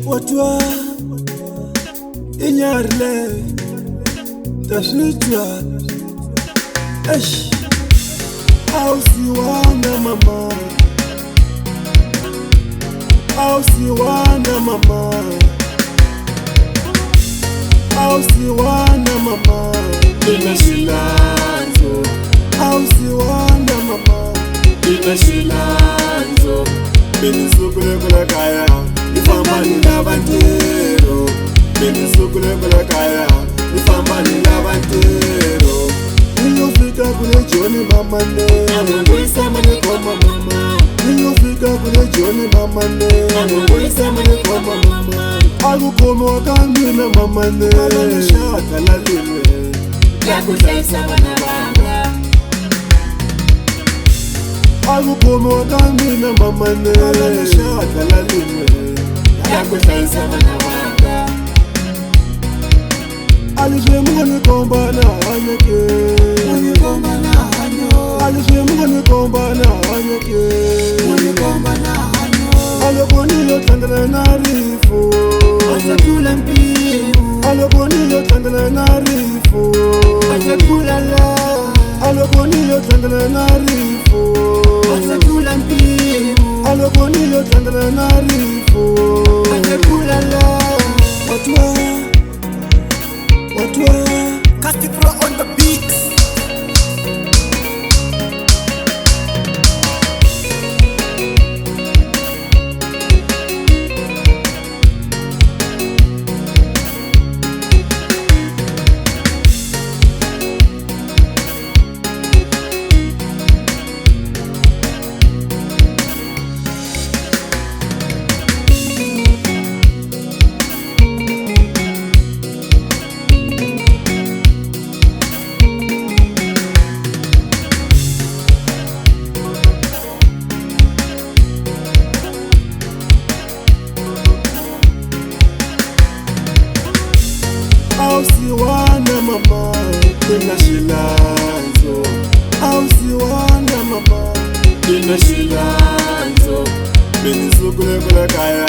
Watwa inyarle tashitwa au siwana mama, au siwana mama, au siwana mama, inashilanzo, au siwana mama, inashilanzo, binisukule kula kaya ifambani labantero, binisukule kula kaya ifambani labantero. Niyofika kule Johnny mama ne, amangwisa mane koma mama, niyofika kule Johnny mama ne, amangwisa mane koma mama, akukoma wakangina mama ne, alashaka lalilwe yakuhlayisa bana banga, akukoma wakangina mama ne, alashaka lalilwe yakuhlayisa bana banga, alishe mugani komba na anyake, unikomba na hanyo, alishe mugani komba na anyake, unikomba na hanyo, alokoni yotangana na rifu, asakula mpimu, alokoni yotangana na rifu, asakula la, alokoni yotangana na rifu, asakula mpimu, alokoni yotangana na rifu, asakula la. watwa Casti Pro on the beat. au siwana mama, inashilanzo, au siwana mama, Inashilanzo, binisukule kula kaya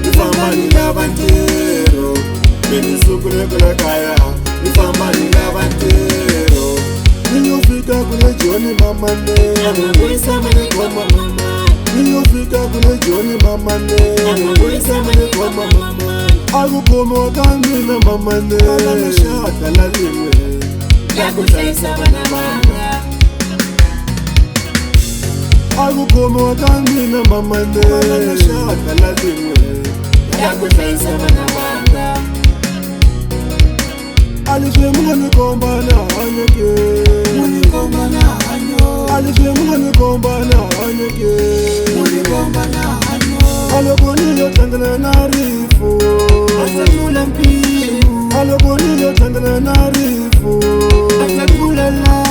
ifambani labantero, binisukule kula kaya ifambani labantero. Niyofika kule Johnny mama ne, amangwisa mane koma mama, niyofika kule Johnny mama ne, amangwisa mane koma mama, akukoma wakangina mama ne, alashaka lalilwe yakuhlayisa bana banga, akukoma wakangina mama ne, alashaka lalilwe yakuhlayisa bana banga, alishe mugani komba na anyake, unikomba na hanyo, alishe mugani komba na anyake, unikomba na hanyo, alokoni yotangana na rifu, asakula mpimu, alokoni yotangana na rifu, asakula la,